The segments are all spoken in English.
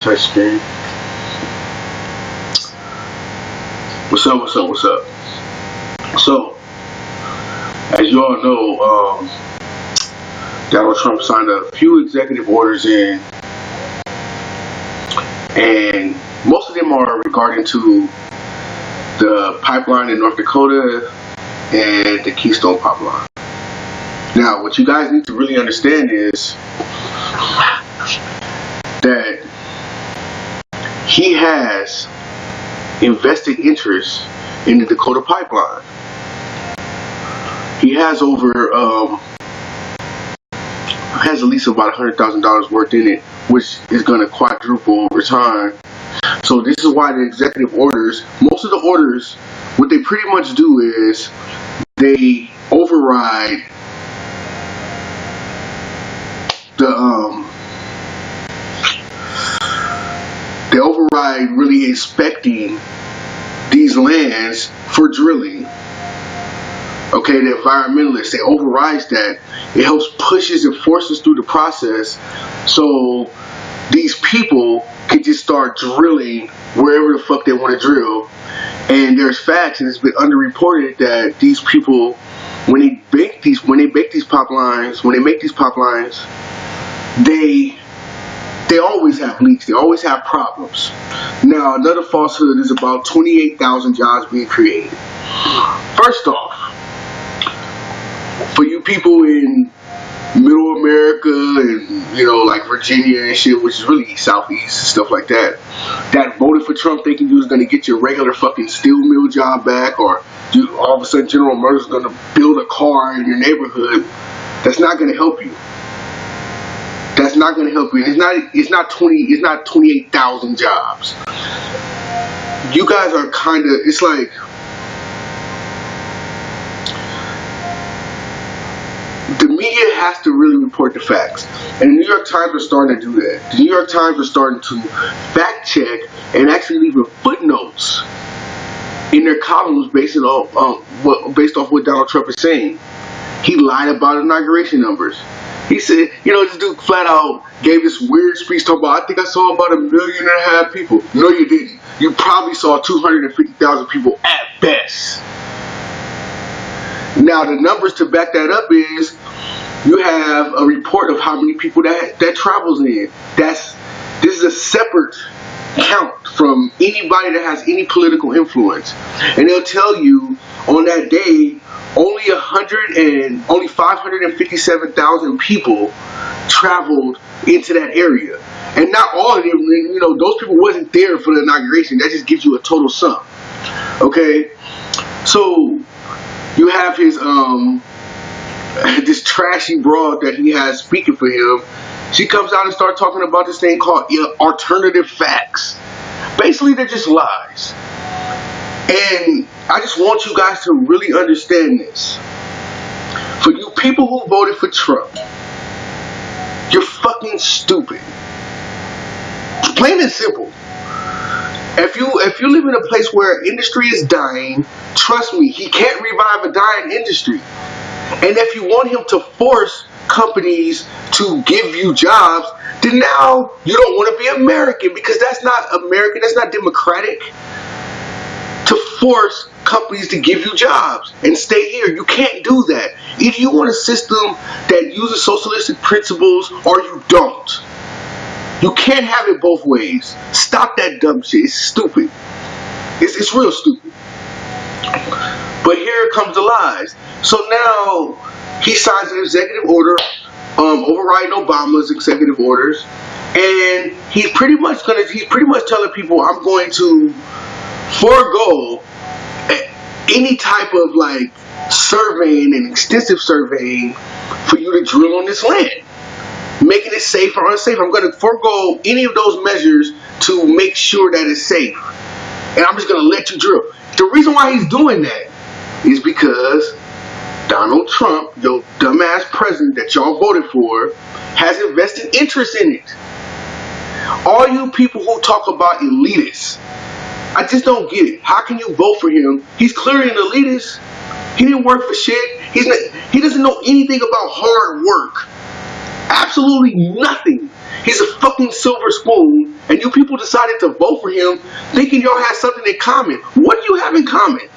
Touch screen. What's up? What's up? What's up? So, as you all know, Donald Trump signed a few executive orders in, and most of them are regarding to the pipeline in North Dakota and the Keystone Pipeline. Now, what you guys need to really understand is that he has invested interest in the Dakota pipeline. He has has at least about $100,000 worth in it, which is going to quadruple over time. So this is why the executive orders, most of the orders, what they pretty much do is they override really inspecting these lands for drilling. Okay, the environmentalists, they override that. It helps pushes and forces through the process so these people can just start drilling wherever the fuck they want to drill. And there's facts, and it's been underreported that these people, when they make these pipelines, they always have leaks. They always have problems. Now, another falsehood is about 28,000 jobs being created. First off, for you people in Middle America and, you know, like Virginia and shit, which is really Southeast and stuff like that, that voted for Trump thinking you was going to get your regular fucking steel mill job back, or all of a sudden General Motors is going to build a car in your neighborhood, that's not going to help you. That's not going to help you. It's not 28,000 jobs. You guys are kind of, it's like, the media has to really report the facts. And the New York Times are starting to do that. The New York Times are starting to fact check and actually leaving footnotes in their columns based off what Donald Trump is saying. He lied about inauguration numbers. He said, you know, this dude flat out gave this weird speech talking about, I think I saw about 1.5 million people. No, you didn't. You probably saw 250,000 people at best. Now, the numbers to back that up is you have a report of how many people that travels in. This is a separate count from anybody that has any political influence. And they'll tell you on that day, only 557,000 people traveled into that area. And not all of them, you know, those people wasn't there for the inauguration. That just gives you a total sum. Okay? So you have his this trashy broad that he has speaking for him. She comes out and starts talking about this thing called alternative facts. Basically, they're just lies. And I just want you guys to really understand this. For you people who voted for Trump, you're fucking stupid. Plain and simple. If you live in a place where industry is dying, trust me, he can't revive a dying industry. And if you want him to force companies to give you jobs, then now you don't want to be American, because that's not American, that's not democratic. To force companies to give you jobs and stay here. You can't do that. Either you want a system that uses socialistic principles or you don't. You can't have it both ways. Stop that dumb shit. It's stupid. It's real stupid. But here comes the lies. So now he signs an executive order overriding Obama's executive orders, and he's pretty much telling people, I'm going to forego any type of like surveying and extensive surveying for you to drill on this land, making it safe or unsafe. I'm going to forego any of those measures to make sure that it's safe, and I'm just going to let you drill. The reason why he's doing that is because Donald Trump, your dumbass president that y'all voted for, has invested interest in it. All you people who talk about elitists, I just don't get it. How can you vote for him? He's clearly an elitist. He didn't work for shit. He doesn't know anything about hard work. Absolutely nothing. He's a fucking silver spoon, and you people decided to vote for him thinking y'all had something in common. What do you have in common?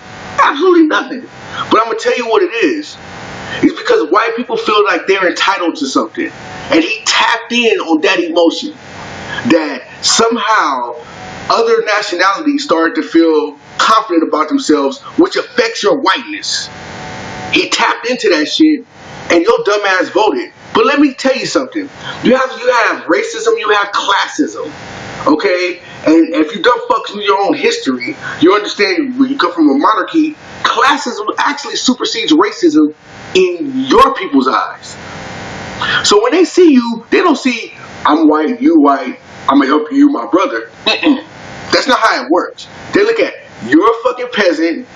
Absolutely nothing. But I'm gonna tell you what it is. It's because white people feel like they're entitled to something. And he tapped in on that emotion that somehow other nationalities started to feel confident about themselves, which affects your whiteness. He tapped into that shit, and your dumb ass voted. But let me tell you something. You have racism, you have classism. Okay? And if you don't fuck with your own history, you understand when you come from a monarchy, classism actually supersedes racism in your people's eyes. So when they see you, they don't see, I'm white, you white, I'm gonna help you, my brother. That's not how it works. They look at, you're a fucking peasant,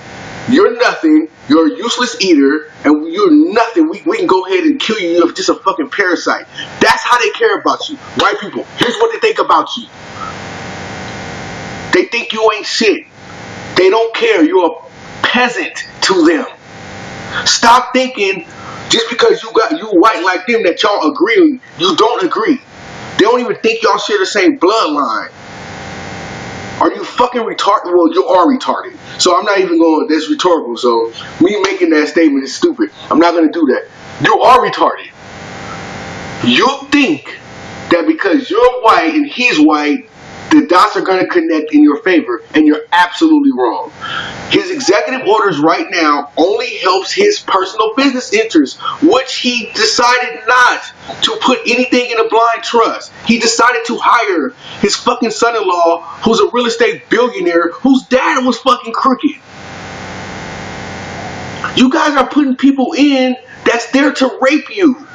you're nothing, you're a useless eater, and you're nothing. We can go ahead and kill you. You're just a fucking parasite. That's how they care about you. White people, here's what they think about you. They think you ain't shit. They don't care. You're a peasant to them. Stop thinking just because you white like them that y'all agree, you don't agree. They don't even think y'all share the same bloodline. Are you fucking retarded? Well, you are retarded. So I'm not even going, that's rhetorical. So me making that statement is stupid. I'm not going to do that. You are retarded. You think that because you're white and he's white, the dots are going to connect in your favor, and you're absolutely wrong. His executive orders right now only helps his personal business interests, which he decided not to put anything in a blind trust. He decided to hire his fucking son-in-law, who's a real estate billionaire, whose dad was fucking crooked. You guys are putting people in that's there to rape you.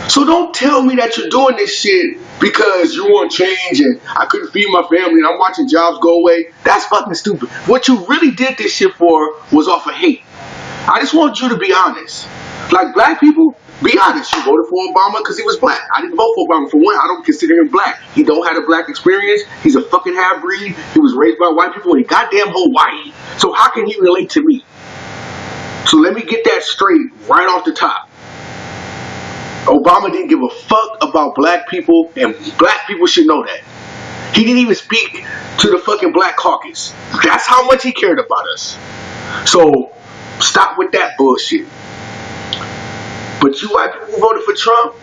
So don't tell me that you're doing this shit because you want change and I couldn't feed my family and I'm watching jobs go away. That's fucking stupid. What you really did this shit for was off of hate. I just want you to be honest. Like black people, be honest. You voted for Obama because he was black. I didn't vote for Obama. For one, I don't consider him black. He don't have a black experience. He's a fucking half-breed. He was raised by white people in goddamn Hawaii. So how can he relate to me? So let me get that straight right off the top. Obama didn't give a fuck about black people, and black people should know that. He didn't even speak to the fucking black caucus. That's how much he cared about us. So stop with that bullshit. But you white people who voted for Trump,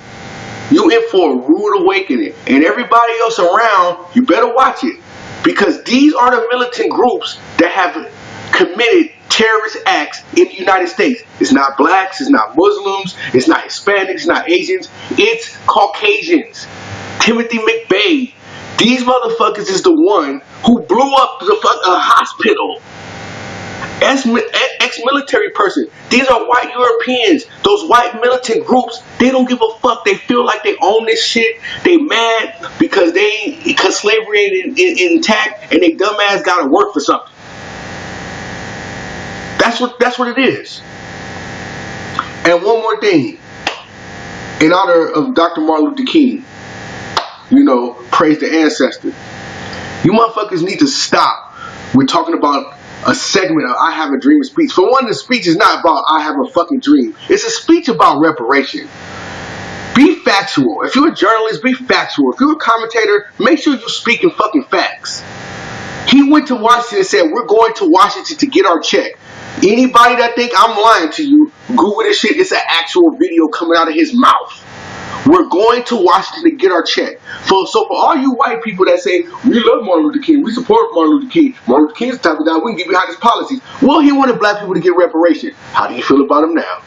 you in for a rude awakening. And everybody else around, you better watch it. Because these are the militant groups that have committed terrorist acts in the United States. It's not blacks, it's not Muslims, it's not Hispanics, it's not Asians, it's Caucasians. Timothy McVeigh. These motherfuckers is the one who blew up the hospital. Ex-military person. These are white Europeans. Those white militant groups, they don't give a fuck. They feel like they own this shit. They mad because slavery ain't intact and they dumbass gotta work for something. That's what it is. And one more thing. In honor of Dr. Martin Luther King, praise the ancestor. You motherfuckers need to stop. We're talking about a segment of I Have a Dream speech. For one, the speech is not about I have a fucking dream. It's a speech about reparation. Be factual. If you're a journalist, be factual. If you're a commentator, make sure you're speaking fucking facts. He went to Washington and said, we're going to Washington to get our check. Anybody that think I'm lying to you, Google this shit. It's an actual video coming out of his mouth. We're going to Washington to get our check. So for all you white people that say, we love Martin Luther King, we support Martin Luther King, Martin Luther King's the type of guy, we can get behind his policies. Well, he wanted black people to get reparation. How do you feel about him now?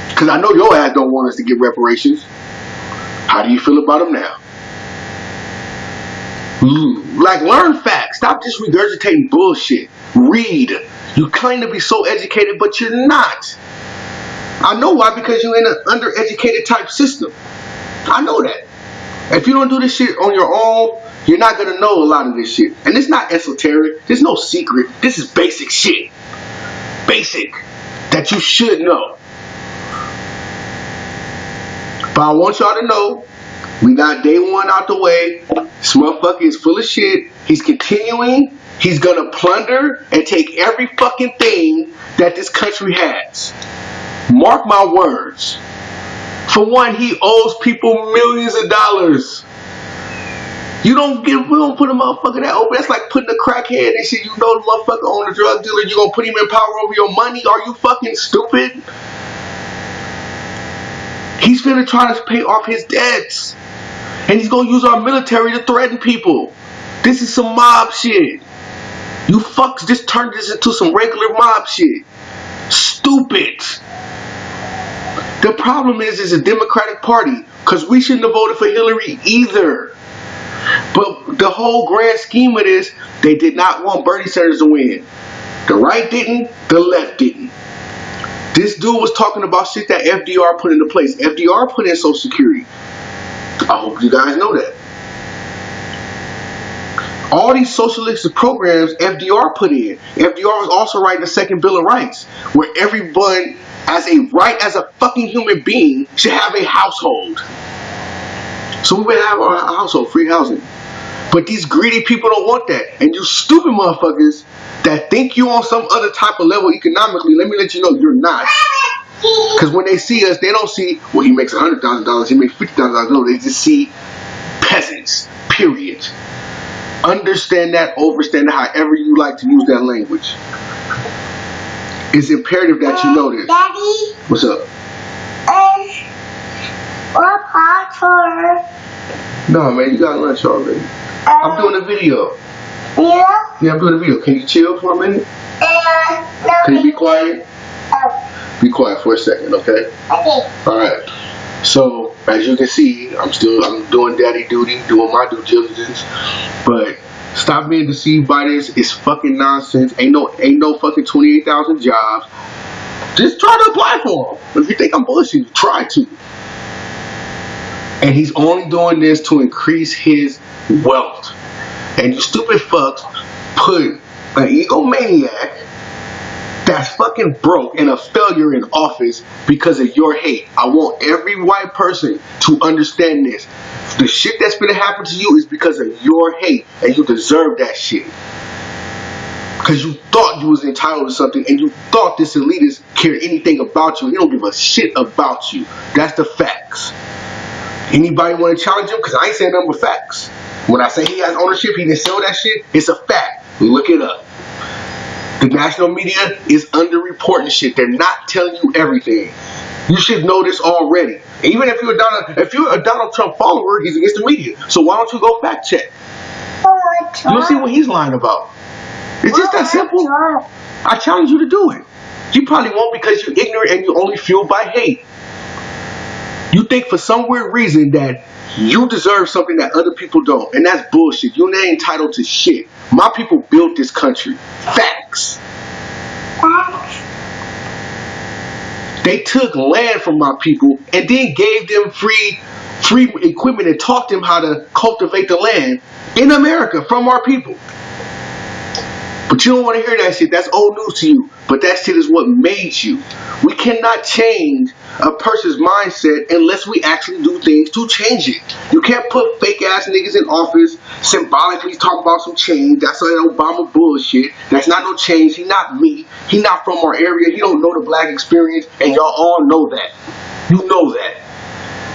Because I know your ass don't want us to get reparations. How do you feel about him now? Like, learn facts. Stop just regurgitating bullshit. Read. You claim to be so educated, but you're not. I know why, because you're in an undereducated type system. I know that. If you don't do this shit on your own, you're not going to know a lot of this shit. And it's not esoteric. There's no secret. This is basic shit. Basic. That you should know. But I want y'all to know, we got day one out the way. This motherfucker is full of shit. He's continuing. He's going to plunder and take every fucking thing that this country has. Mark my words. For one, he owes people millions of dollars. We don't put a motherfucker that open. That's like putting a crackhead and shit. You know the motherfucker on the drug dealer. You gonna put him in power over your money? Are you fucking stupid? He's finna try to pay off his debts. And he's gonna use our military to threaten people. This is some mob shit. You fucks just turned this into some regular mob shit. Stupid. The problem is it's a Democratic Party. Because we shouldn't have voted for Hillary either. But the whole grand scheme of this, they did not want Bernie Sanders to win. The right didn't, the left didn't. This dude was talking about shit that FDR put into place. FDR put in Social Security. I hope you guys know that. All these socialistic programs FDR put in. FDR was also writing the Second Bill of Rights, where everyone, as a right as a fucking human being, should have a household. So we would have our household, free housing. But these greedy people don't want that. And you stupid motherfuckers that think you on some other type of level economically, let me let you know you're not. Because when they see us, they don't see, well, he makes $100,000, he makes $50,000. No, they just see peasants, period. Understand that, overstand it, however you like to use that language. It's imperative that you know this. Daddy? What's up? What part? No, man, you got lunch already. I'm doing a video. Yeah? Yeah, I'm doing a video. Can you chill for a minute? No. Can you be quiet? Oh. Be quiet for a second, okay? Okay. Alright. So, as you can see, I'm doing daddy duty, doing my due diligence. But stop being deceived by this. It's fucking nonsense. Ain't no fucking 28,000 jobs. Just try to apply for them. If you think I'm bullshit, try to. And he's only doing this to increase his wealth. And you stupid fucks put an egomaniac that's fucking broke and a failure in office because of your hate. I want every white person to understand this. The shit that's gonna happen to you is because of your hate, and you deserve that shit. Because you thought you was entitled to something, and you thought this elitist cared anything about you. He don't give a shit about you. That's the facts. Anybody want to challenge him? Because I ain't saying nothing but facts. When I say he has ownership, he didn't sell that shit, it's a fact. Look it up. The national media is underreporting shit. They're not telling you everything. You should know this already. Even if you're a Donald Trump follower, he's against the media. So why don't you go fact check? You'll see what he's lying about. It's just that simple. I challenge you to do it. You probably won't because you're ignorant and you're only fueled by hate. You think for some weird reason that you deserve something that other people don't. And that's bullshit. You're not entitled to shit. My people built this country. Facts. They took land from my people and then gave them free equipment and taught them how to cultivate the land in America from our people. But you don't want to hear that shit. That's old news to you. But that shit is what made you. We cannot change a person's mindset unless we actually do things to change it. You can't put fake ass niggas in office symbolically talking about some change. That's that Obama bullshit. That's not no change. He not me. He not from our area. He don't know the black experience. And y'all all know that. You know that.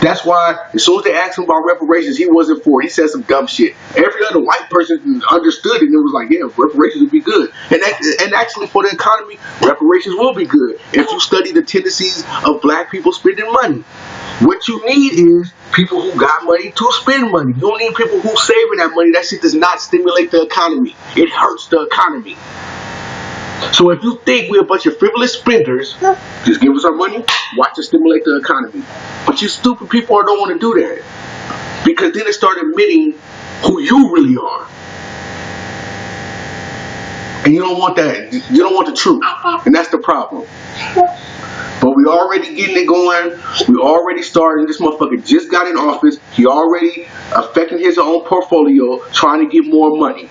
That's why as soon as they asked him about reparations, he wasn't for it. He said some dumb shit. Every other white person understood it and it was like, yeah, reparations would be good. And actually for the economy, reparations will be good if you study the tendencies of black people spending money. What you need is people who got money to spend money. You don't need people who saving that money. That shit does not stimulate the economy. It hurts the economy. So if you think we're a bunch of frivolous spenders, just give us our money, watch us stimulate the economy. But you stupid people don't want to do that. Because then they start admitting who you really are. And you don't want that. You don't want the truth. And that's the problem. But we already getting it going. We already starting. This motherfucker just got in office. He already affecting his own portfolio, trying to get more money.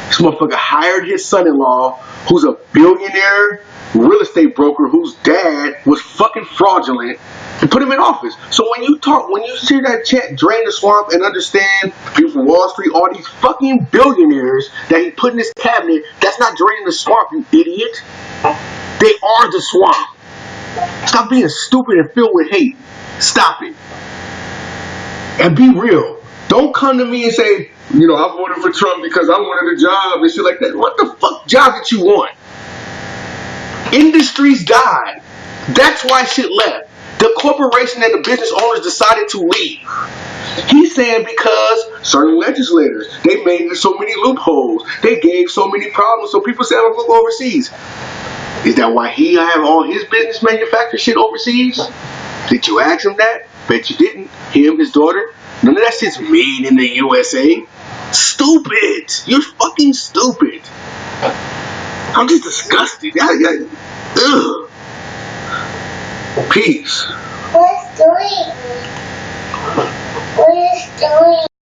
This motherfucker hired his son-in-law, who's a billionaire real estate broker whose dad was fucking fraudulent, and put him in office. So when you see that chant, drain the swamp, and understand people from Wall Street, all these fucking billionaires that he put in his cabinet, that's not draining the swamp, you idiot. They are the swamp. Stop being stupid and filled with hate. Stop it. And be real. Don't come to me and say, you know, I voted for Trump because I wanted a job and shit like that. What the fuck job did you want? Industries died. That's why shit left. The corporation and the business owners decided to leave. He's saying because certain legislators, they made so many loopholes. They gave so many problems. So people say, I'm going to go overseas. Is that why he have all his business manufactured shit overseas? Did you ask him that? Bet you didn't. Him, his daughter. None of that shit's made in the USA. Stupid. You're fucking stupid. I'm just disgusted. Ugh. Peace. What's doing? What is doing?